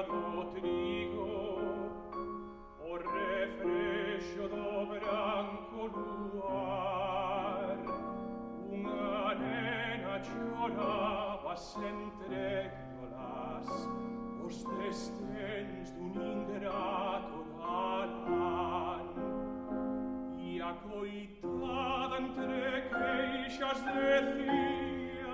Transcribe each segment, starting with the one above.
do trigo, o refrescio do branco luar. Unha nena choraba sen trégolas os destens dun ingrato galán. E a coitada entre queixas decía: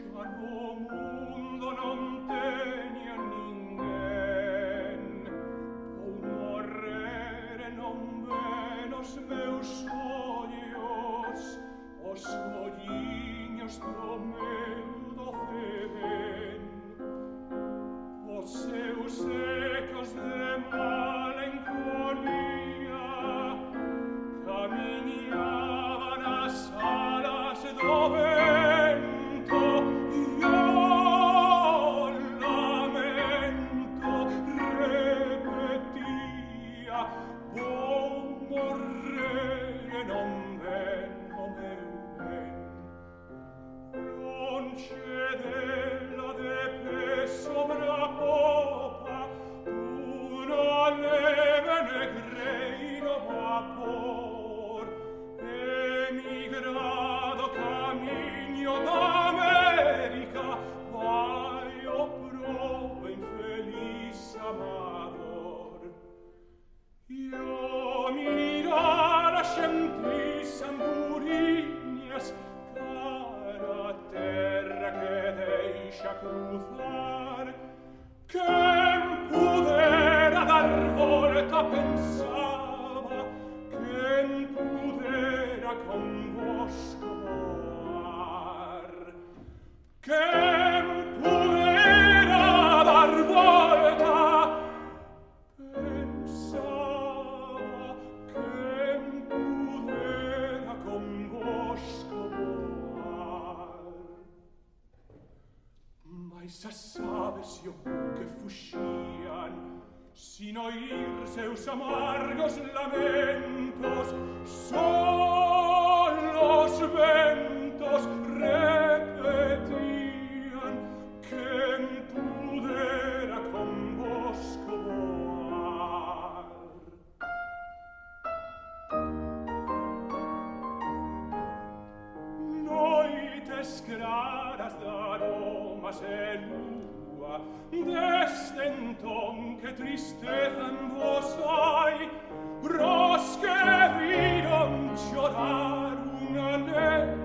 xa no mundo non teña ninguén, ou morrer e non ven os meus ollos, os olliños do meu doce ben. Os seus secos de malenconía camiñaba nas alas do vento, e o lamento repetía: vou morrer e non ven o meu ben. Lonxe dela de pé sobre a popa d'una neve negreiro vapor, emigrado camiño d'América, vai o probo infeliz amador. Io mirar a sentis amburiñas, cara terra que deixa cruzar. Quen pudera dar volta, pensaba, quen pudera convosco voar. Quen pudera dar volta, pensaba, quen pudera convosco voar. Mais xa sabes o que fuxían, sin oír seus amargos lamentos, só los ventos repetían: quen pudera convosco voar. Noites claras de aromas e lúa, desde entón que tristeza en vos hai, pros que viron chorar unha nena